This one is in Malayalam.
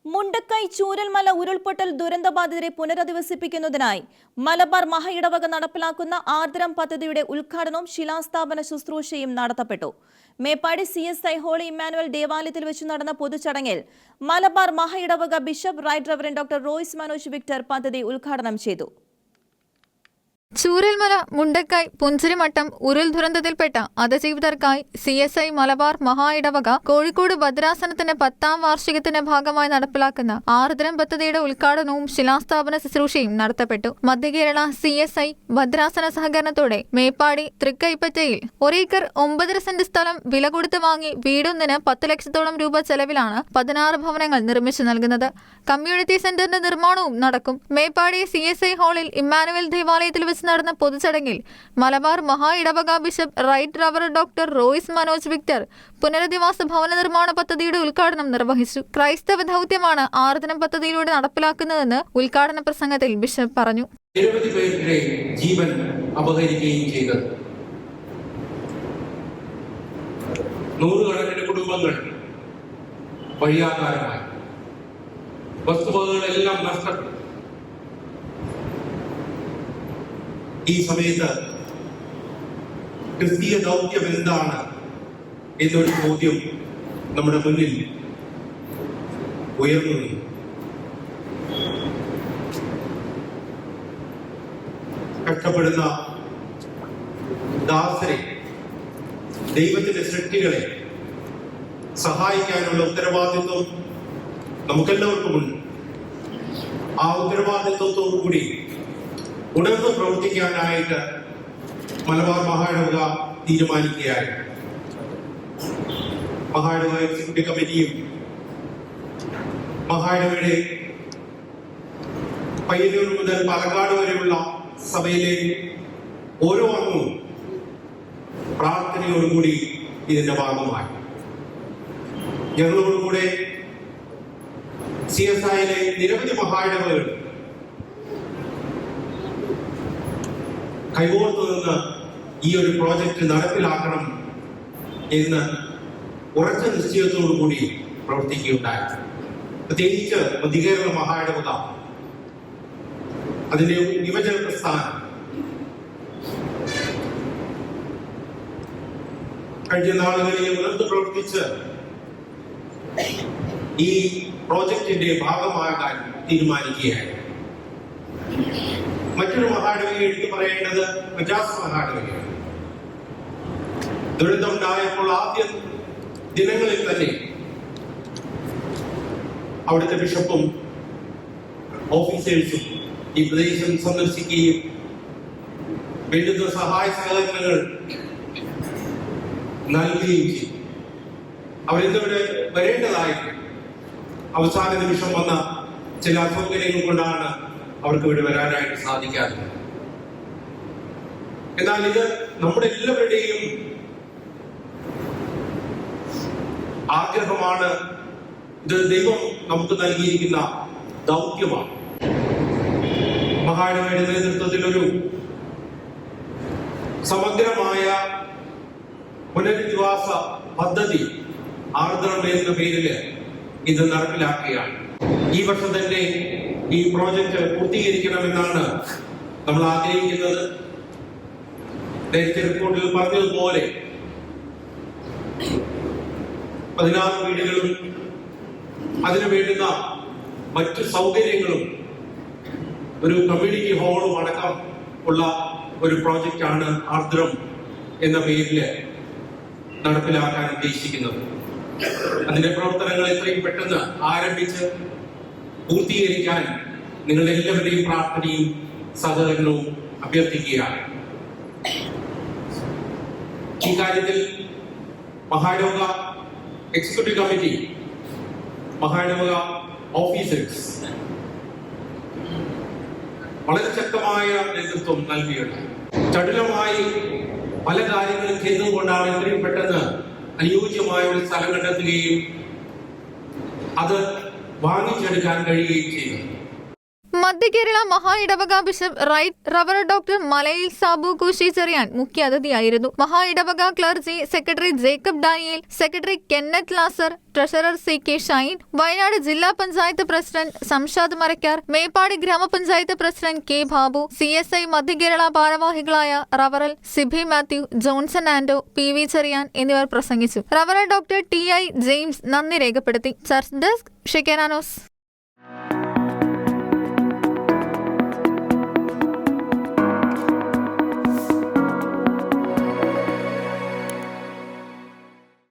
മുണ്ടക്കൈ ചൂരൽമല ഉരുൾപൊട്ടൽ ദുരന്തബാധിതരെ പുനരധിവസിപ്പിക്കുന്നതിനായി മലബാർ മഹയിടവക നടപ്പിലാക്കുന്ന ആർദ്രം പദ്ധതിയുടെ ഉദ്ഘാടനവും ശിലാസ്ഥാപന ശുശ്രൂഷയും നടത്തപ്പെട്ടു. മേപ്പാടി CSI ഹോളി ഇമ്മാനുവൽ ദേവാലയത്തിൽ വെച്ച് നടന്ന പൊതുചടങ്ങിൽ മലബാർ മഹയിടവക bishop right reverend doctor Royce Manoj Victor പദ്ധതി ഉദ്ഘാടനം ചെയ്തു. ചൂരൽമല, മുണ്ടക്കൈ, പുഞ്ചിരിമട്ടം ഉരുൾ ദുരന്തത്തിൽപ്പെട്ട അതിജീവിതർക്കായി CSI മലബാർ മഹായിടവക കോഴിക്കോട് ഭദ്രാസനത്തിന്റെ 10ാം വാർഷികത്തിന്റെ ഭാഗമായി നടപ്പിലാക്കുന്ന ആർദ്രം പദ്ധതിയുടെ ഉദ്ഘാടനവും ശിലാസ്ഥാപന ശുശ്രൂഷയും നടത്തപ്പെട്ടു. മധ്യകേരള CSI ഭദ്രാസന സഹകരണത്തോടെ മേപ്പാടി തൃക്കൈപ്പറ്റയിൽ 1 ഏക്കർ 9.5 സെന്റ് സ്ഥലം വില കൊടുത്ത് വാങ്ങി വീടൊന്നിന് 10 ലക്ഷത്തോളം രൂപ ചെലവിലാണ് 16 ഭവനങ്ങൾ നിർമ്മിച്ചു നൽകുന്നത്. കമ്മ്യൂണിറ്റി സെന്ററിന്റെ നിർമ്മാണവും നടക്കും. മേപ്പാടി CSI ഹാളിൽ ഇമ്മാനുവൽ ദേവാലയത്തിൽ വെച്ച് നടന്ന പൊതുചടങ്ങിൽ മലബാർ മഹാ ഇടവക bishop right reverend doctor Royce Manoj Victor പുനരധിവാസ ഭവന നിർമ്മാണ പദ്ധതിയുടെ ഉദ്ഘാടനം നിർവഹിച്ചു. ക്രൈസ്തവ ദൗത്യമാണ് ആർദ്രം പദ്ധതിയിലൂടെ നടപ്പിലാക്കുന്നതെന്ന് ഉദ്ഘാടന പ്രസംഗത്തിൽ ബിഷപ്പ് പറഞ്ഞു. നിരവധി പേരുടെ ജീവൻ അപഹരിക്കുകയും ചെയ്തത്, നൂറുകണക്കിന് കുടുംബങ്ങൾ വഴിയാധാരമായി, വസ്തുവകകളെല്ലാം നഷ്ടപ്പെട്ടു. ഈ സമയത്ത് ക്രിസ്തീയ ദൗത്യം എന്താണ് എന്നൊരു ചോദ്യം നമ്മുടെ മുന്നിൽ ഉയർന്നു. കഷ്ടപ്പെടുന്ന ദാസരെ, ദൈവത്തിന്റെ സൃഷ്ടികളെ സഹായിക്കാനുള്ള ഉത്തരവാദിത്വം നമുക്കെല്ലാവർക്കുമുണ്ട്. ആ ഉത്തരവാദിത്വത്തോടു കൂടി ഉണർന്ന് പ്രവർത്തിക്കാനായിട്ട് മലബാർ മഹായിടവക തീരുമാനിക്കുകയായി. മഹായിടവക എക്സിക്യൂട്ടീവ് കമ്മിറ്റിയും മഹായിടവയുടെ പയ്യന്നൂർ മുതൽ പാലക്കാട് വരെയുള്ള സഭയിലെ ഓരോ അംഗവും പ്രാർത്ഥനയോടുകൂടി ഇതിന്റെ ഭാഗമായി. ഞങ്ങളോടുകൂടെ CSIയിലെ നിരവധി മഹായിടവകൾ കൈകോർത്തു നിന്ന് ഈ ഒരു പ്രോജക്റ്റ് നടപ്പിലാക്കണം എന്ന് ഉറച്ച നിശ്ചയത്തോടു കൂടി പ്രവർത്തിക്കുകയുണ്ടായി. പ്രത്യേകിച്ച് മധ്യകേരള മഹായിടവക അതിന്റെ യുവജന പ്രസ്ഥാനം കഴിഞ്ഞ നാളുകളിൽ ഉണർന്നു പ്രവർത്തിച്ച് ഈ പ്രോജക്റ്റിന്റെ ഭാഗമാകാൻ തീരുമാനിക്കുകയായി. മറ്റൊരു മഹായിടവകയെ എടുത്തു പറയേണ്ടത് മദ്രാസ് മഹായിടവകയാണ്. ദുരന്തമുണ്ടായപ്പോൾ ആദ്യ ദിനങ്ങളിൽ തന്നെ അവിടുത്തെ ബിഷപ്പും ഓഫീസേഴ്സും ഈ പ്രദേശം സന്ദർശിക്കുകയും വേണ്ടുന്ന സഹായ സഹകരണങ്ങൾ നൽകുകയും ചെയ്തു. അവരിന്നിവിടെ വരേണ്ടതായിരുന്നു. അവസാന നിമിഷം വന്ന ചില അസൗകര്യങ്ങൾ കൊണ്ടാണ് അവർക്ക് ഇവിടെ വരാനായിട്ട് സാധിക്കാതെ. എന്നാൽ ഇത് നമ്മുടെ എല്ലാവരുടെയും ആഗ്രഹമാണ്. ഇത് ദൈവം നമുക്ക് നൽകിയിരിക്കുന്ന ദൗത്യമാണ്. മഹായിടവയുടെ നേതൃത്വത്തിൽ ഒരു സമഗ്രമായ പുനരധിവാസ പദ്ധതി ആർദ്രം എന്ന പേരിൽ ഇത് നടപ്പിലാക്കുകയാണ്. ഈ വർഷം തന്നെ ഈ പ്രോജക്റ്റ് പൂർത്തീകരിക്കണമെന്നാണ് നമ്മൾ ആഗ്രഹിക്കുന്നത്. നേരത്തെ റിപ്പോർട്ടിൽ പറഞ്ഞതുപോലെ 16 വീടുകളും അതിനു വേണ്ടുന്ന മറ്റു സൗകര്യങ്ങളും ഒരു കമ്മ്യൂണിറ്റി ഹാളും അടക്കം ഉള്ള ഒരു പ്രോജക്റ്റാണ് ആർദ്രം എന്ന പേരിൽ നടപ്പിലാക്കാൻ ഉദ്ദേശിക്കുന്നത്. അതിന്റെ പ്രവർത്തനങ്ങൾ എത്രയും പെട്ടെന്ന് ആരംഭിച്ച് പൂർത്തീകരിക്കാൻ നിങ്ങളുടെ എല്ലാവരുടെയും പ്രാർത്ഥനയും സഹകരണവും അഭ്യർത്ഥിക്കുകയാണ്. ഈ കാര്യത്തിൽ മഹായിടവക എക്സിക്യൂട്ടീവ് കമ്മിറ്റി, മഹായിടവക ഓഫീസേഴ്സ് വളരെ ശക്തമായ നേതൃത്വം നൽകിയുണ്ട്. ചടുലമായി പല കാര്യങ്ങളും ചെയ്തതുകൊണ്ടാണ് എത്രയും പെട്ടെന്ന് അനുയോജ്യമായ ഒരു സ്ഥലം കണ്ടെത്തുകയും അത് വാങ്ങിച്ചെടുക്കാൻ കഴിയുകയും ചെയ്തു. മധ്യ കേരള മഹാ ഇടവക ബിഷപ്പ് റൈറ്റ് റവർ ഡോക്ടർ മലയിൽ സാബു കൂശി ചെറിയാൻ മുഖ്യ അതിഥിയായിരുന്നു. മഹാ ഇടവക clergy secretary Jacob Daniel, secretary Kenneth Lazar, treasurer CK Shine, Wayanad ജില്ലാ പഞ്ചായത്ത് പ്രസിഡന്റ് സംഷാദ് മരക്കാർ, മേപ്പാടി ഗ്രാമപഞ്ചായത്ത് പ്രസിഡന്റ് K ബാബു, CSI മധ്യ കേരള ഭാരവാഹികളായ റവറൽ സിബി മാത്യു, ജോൺസൺ ആൻഡോ, PV ചെറിയാൻ എന്നിവർ പ്രസംഗിച്ചു. റവറൽ ഡോക്ടർ TI ജെയിംസ് നന്ദി രേഖപ്പെടുത്തി. Church desk Shekinah news.